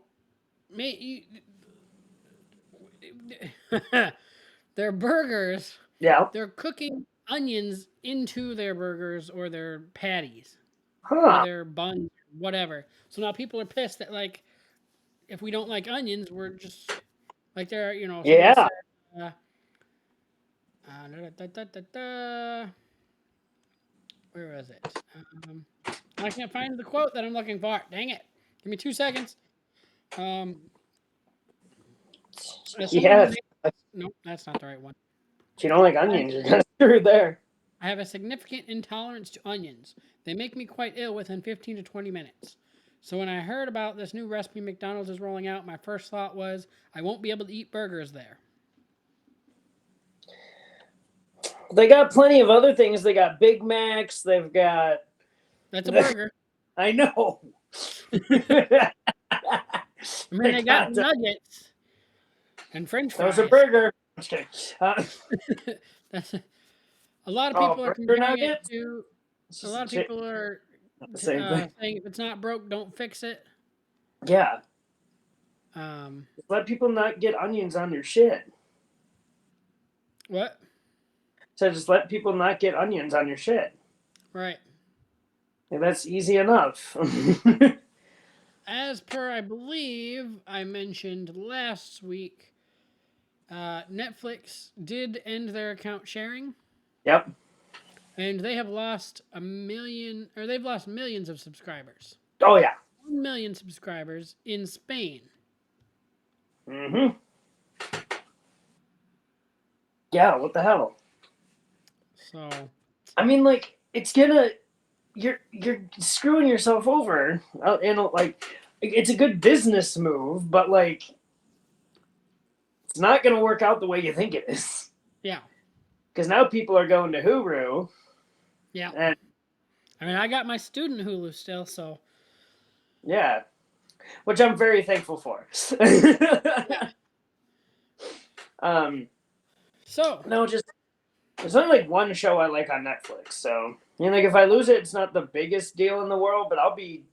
their burgers, Yeah. they're cooking onions into their burgers or their patties or Huh. their buns, whatever. So now people are pissed that, like, if we don't like onions, we're just like they're, somebody Yeah. said, where was it? I can't find the quote that I'm looking for. Dang it. Give me 2 seconds. Yeah. No, that's not the right one. If you don't like onions, you're kind of screwed there. I have a significant intolerance to onions. They make me quite ill within 15 to 20 minutes. So when I heard about this new recipe McDonald's is rolling out, my first thought was, I won't be able to eat burgers there. They got plenty of other things. They got Big Macs. They've got. That's a burger. I know. I mean, they got nuggets and French That fries. was a burger. Just kidding. That's a lot of Oh, people are burger comparing it nuggets? to. It's A just lot of people are not the same thing. saying if it's not broke, don't fix it. Yeah. Um, Just let people not get onions on their shit. what? So just let people not get onions on your shit. Right. Yeah, that's easy enough. As per, I believe I mentioned last week, Netflix did end their account sharing, Yep. and they have lost they've lost millions of subscribers. Oh yeah. 1 million subscribers in Spain. Mm-hmm. Yeah, what the hell? So, I mean, like, it's gonna you're screwing yourself over. And like, it's a good business move, but like, it's not gonna work out the way you think it is. yeah. Because now people are going to Hulu. Yeah. And I mean, I got my student Hulu still, so. yeah, which I'm very thankful for. So. No, just there's only like one show I like on Netflix. So, like, if I lose it, it's not the biggest deal in the world, but I'll be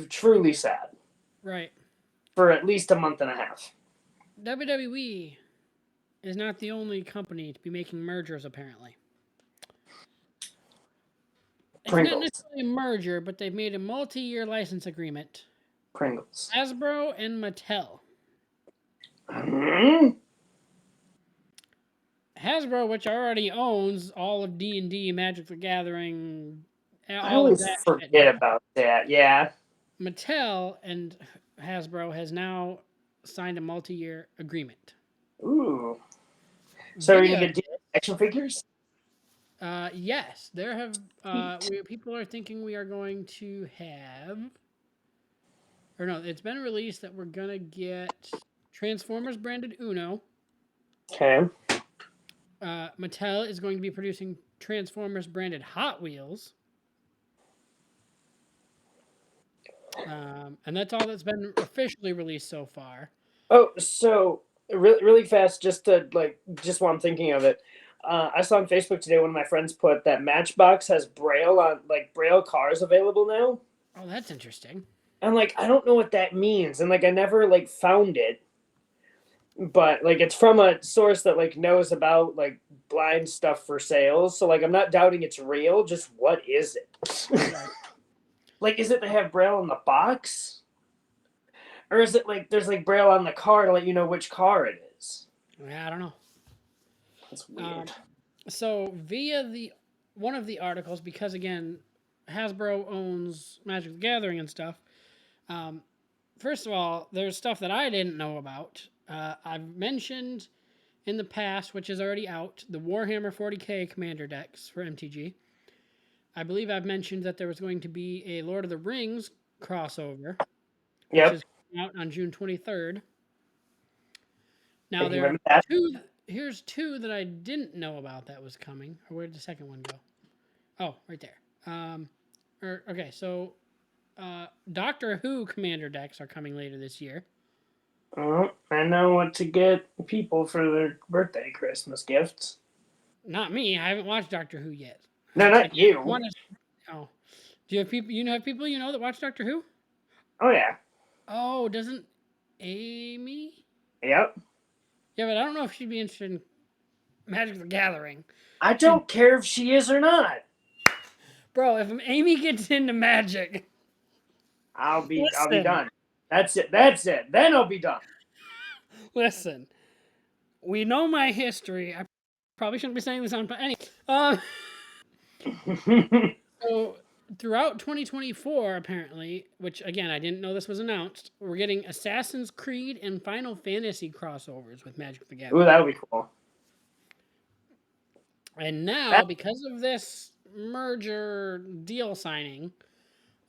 truly sad Right. for at least a month and a half. WWE is not the only company to be making mergers, apparently. It's not Pringles. necessarily a merger, but they've made a multi-year license agreement. Pringles. Hasbro and Mattel. Hmm? Hasbro, which already owns all of D&D, Magic the Gathering, I all of always that forget shit. about that. Yeah. Mattel and Hasbro has now signed a multi-year agreement. Ooh. So are you Video gonna get action figures? Yes, there have. People are thinking we are going to have, or no, it's been released that we're gonna get Transformers branded Uno. Okay. Mattel is going to be producing Transformers branded Hot Wheels. And that's all that's been officially released so far. Oh, so really fast, just while I'm thinking of it, I saw on Facebook today one of my friends put that Matchbox has Braille cars available now. Oh, that's interesting. And like I don't know what that means, and like I never like found it. But like it's from a source that like knows about like blind stuff for sales. So like I'm not doubting it's real, just what is it? Like is it they have Braille in the box? Or is it like there's like Braille on the car to let you know which car it is? Yeah, I don't know. That's weird. So via one of the articles, because again, Hasbro owns Magic the Gathering and stuff. First of all, there's stuff that I didn't know about. I've mentioned in the past, which is already out, the Warhammer 40k Commander decks for MTG. I believe I've mentioned that there was going to be a Lord of the Rings crossover, Yep. which is coming out on June 23rd. Now, Hey, there are remember that? here's two that I didn't know about that was coming. Or where did the second one go? Oh, right there. Okay, so Doctor Who Commander decks are coming later this year. Oh, I know what to get people for their birthday Christmas gifts. Not me. I haven't watched Doctor Who yet. No, not you. Oh, do you have people? You have people you know that watch Doctor Who? Oh yeah. Oh, doesn't Amy? Yep. Yeah, but I don't know if she'd be interested in Magic the Gathering. I don't care if she is or not. Bro, if Amy gets into Magic, I'll be Listen. done. That's it. Then I'll be done. listen. We know my history. I probably shouldn't be saying this on, but anyway. So throughout 2024, apparently, which again I didn't know this was announced, we're getting Assassin's Creed and Final Fantasy crossovers with Magic the Gathering. Ooh, that would be cool. And now, because of this merger deal signing,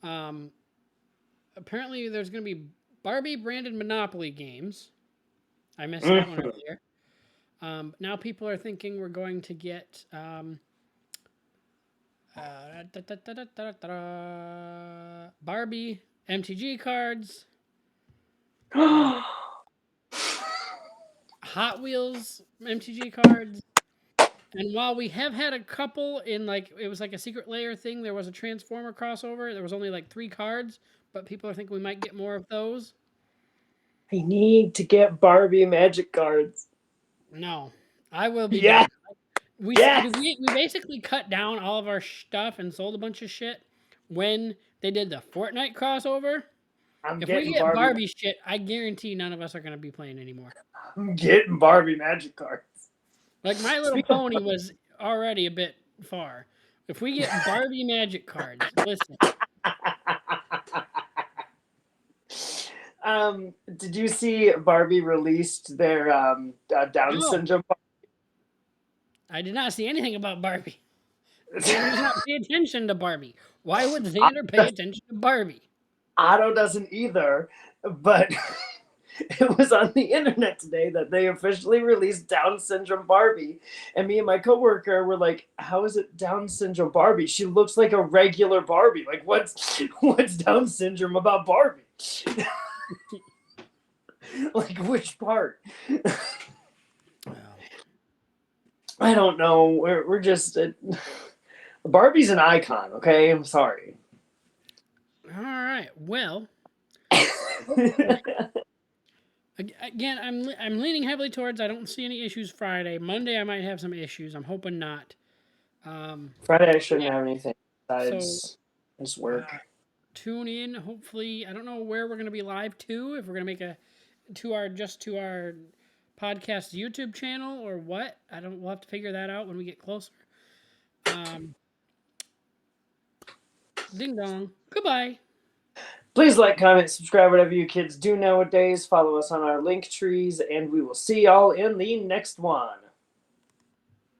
apparently there's going to be Barbie branded Monopoly games. I missed that one earlier. Now people are thinking we're going to get Barbie MTG cards, Hot Wheels MTG cards. And while we have had a couple in like, it was like a Secret Lair thing, there was a Transformer crossover. There was only like 3 cards, but people are thinking we might get more of those. I need to get Barbie Magic cards. No, I will be. Yeah. We basically cut down all of our stuff and sold a bunch of shit when they did the Fortnite crossover. If we get Barbie shit, I guarantee none of us are going to be playing anymore. I'm getting Barbie Magic cards. Like My Little Pony was already a bit far. If we get Barbie Magic cards, listen. Did you see Barbie released their Down syndrome? I did not see anything about Barbie. Xander does not pay attention to Barbie. Why would Xander pay attention to Barbie? Otto doesn't either, but it was on the internet today that they officially released Down syndrome Barbie, and me and my coworker were like, "How is it Down syndrome Barbie? She looks like a regular Barbie. Like, what's Down syndrome about Barbie? Like, which part?" I don't know. We're just Barbie's an icon. Okay, I'm sorry. All right. Well. Again, I'm leaning heavily towards I don't see any issues Friday. Monday I might have some issues. I'm hoping not. Friday I shouldn't have anything besides this work. Tune in. Hopefully, I don't know where we're going to be live to. If we're going to make to our podcast YouTube channel or what. We'll have to figure that out when we get closer. Ding dong. Goodbye. Please like, comment, subscribe, whatever you kids do nowadays. Follow us on our link trees, and we will see y'all in the next one.